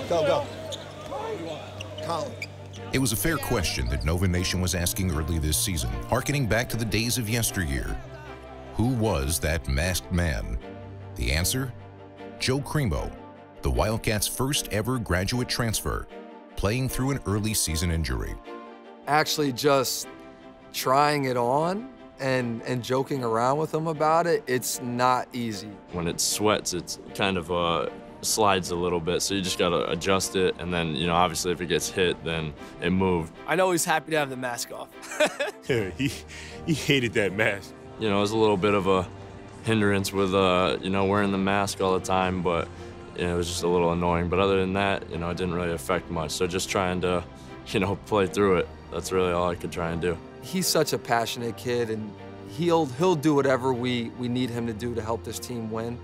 Go, go. Colin. It was a fair question that Nova Nation was asking early this season, hearkening back to the days of yesteryear. Who was that masked man? The answer? Joe Cremo, the Wildcats' first ever graduate transfer, playing through an early season injury. Actually just trying it on and joking around with him about it, it's not easy. When it sweats, it's kind of slides a little bit, so you just gotta adjust it, and then, you know, obviously if it gets hit, then it moved. I know he's happy to have the mask off. Yeah, he hated that mask. You know, it was a little bit of a hindrance with, you know, wearing the mask all the time, but you know, it was just a little annoying. But other than that, you know, it didn't really affect much. So just trying to, you know, play through it. That's really all I could try and do. He's such a passionate kid, and he'll do whatever we need him to do to help this team win.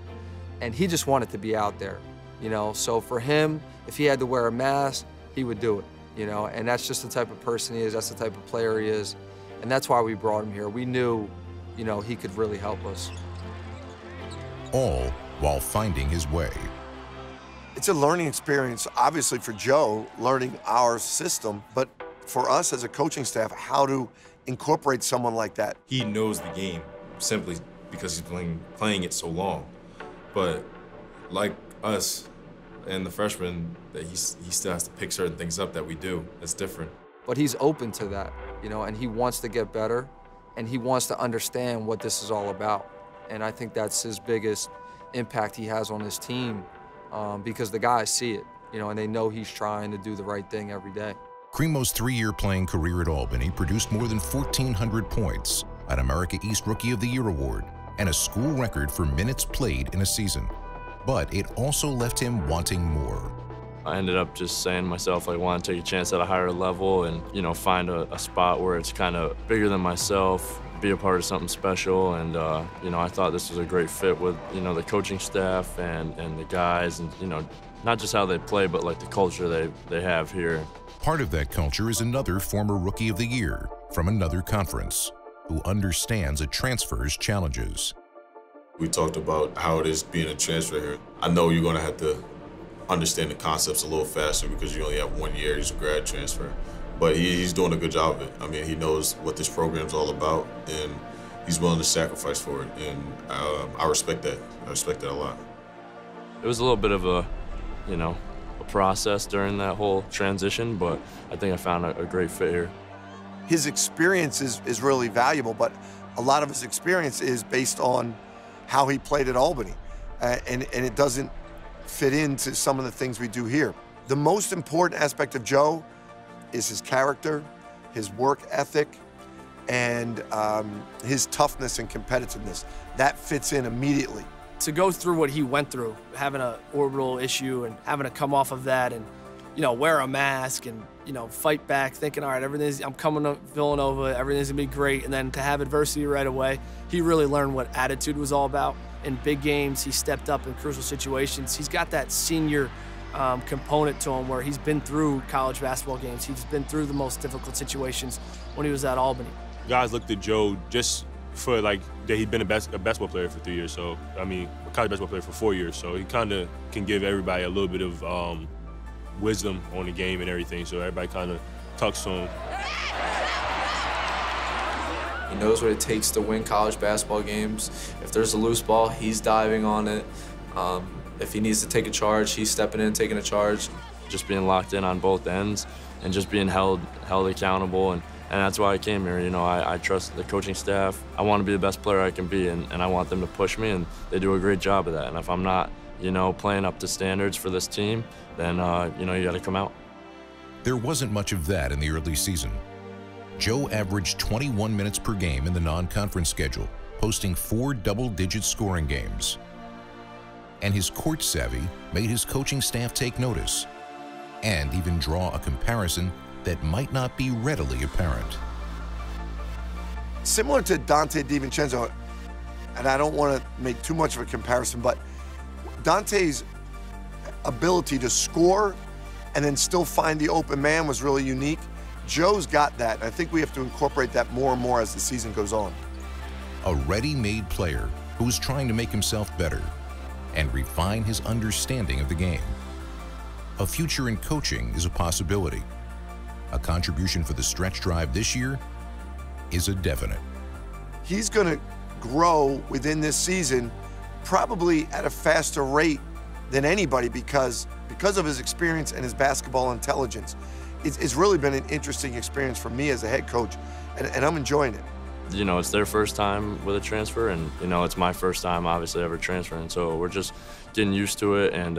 And he just wanted to be out there, you know. So for him, if he had to wear a mask, he would do it, you know. And that's just the type of person he is. That's the type of player he is. And that's why we brought him here. We knew, you know, he could really help us. All while finding his way. It's a learning experience, obviously, for Joe, learning our system, but for us as a coaching staff, how to incorporate someone like that. He knows the game simply because he's playing it so long. But like us and the freshmen, that he still has to pick certain things up that we do. That's different. But he's open to that, you know, and he wants to get better, and he wants to understand what this is all about. And I think that's his biggest impact he has on his team, because the guys see it, you know, and they know he's trying to do the right thing every day. Cremo's 3-year playing career at Albany produced more than 1,400 points, an America East Rookie of the Year award, and a school record for minutes played in a season. But it also left him wanting more. I ended up just saying to myself, I want to take a chance at a higher level and, you know, find a spot where it's kind of bigger than myself, be a part of something special. And, you know, I thought this was a great fit with, you know, the coaching staff and the guys, and, you know, not just how they play, but like the culture they have here. Part of that culture is another former Rookie of the Year from another conference, who understands a transfer's challenges. We talked about how it is being a transfer here. I know you're going to have to understand the concepts a little faster because you only have 1 year. He's a grad transfer. But he's doing a good job of it. I mean, he knows what this program's all about, and he's willing to sacrifice for it. And I respect that. I respect that a lot. It was a little bit of a, you know, a process during that whole transition, but I think I found a great fit here. His experience is really valuable, but a lot of his experience is based on how he played at Albany, and it doesn't fit into some of the things we do here. The most important aspect of Joe is his character, his work ethic, and his toughness and competitiveness. That fits in immediately. To go through what he went through, having an orbital issue and having to come off of that and, you know, wear a mask and, you know, fight back, thinking, all right, I'm coming to Villanova, everything's gonna be great, and then to have adversity right away, he really learned what attitude was all about. In big games, he stepped up in crucial situations. He's got that senior component to him where he's been through college basketball games. He's been through the most difficult situations when he was at Albany. Guys looked at Joe just for, like, that he'd been a basketball player for 3 years. So, I mean, a college basketball player for 4 years. So he kind of can give everybody a little bit of wisdom on the game and everything. So everybody kind of talks to him. He knows what it takes to win college basketball games. If there's a loose ball, he's diving on it. If he needs to take a charge, he's stepping in, taking a charge. Just being locked in on both ends and just being held accountable. And that's why I came here. You know, I trust the coaching staff. I want to be the best player I can be, and I want them to push me, and they do a great job of that. And if I'm not, you know, playing up to standards for this team, then, you know, you got to come out. There wasn't much of that in the early season. Joe averaged 21 minutes per game in the non-conference schedule, posting 4 double-digit scoring games. And his court savvy made his coaching staff take notice and even draw a comparison that might not be readily apparent. Similar to Dante DiVincenzo, and I don't want to make too much of a comparison, but Dante's ability to score and then still find the open man was really unique. Joe's got that, and I think we have to incorporate that more and more as the season goes on. A ready-made player who was trying to make himself better and refine his understanding of the game. a future in coaching is a possibility. A contribution for the stretch drive this year is a definite. He's going to grow within this season probably at a faster rate than anybody because of his experience and his basketball intelligence. It's really been an interesting experience for me as a head coach, and I'm enjoying it. You know, it's their first time with a transfer, and, you know, it's my first time obviously ever transferring. So we're just getting used to it and,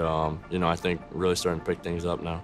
you know, I think really starting to pick things up now.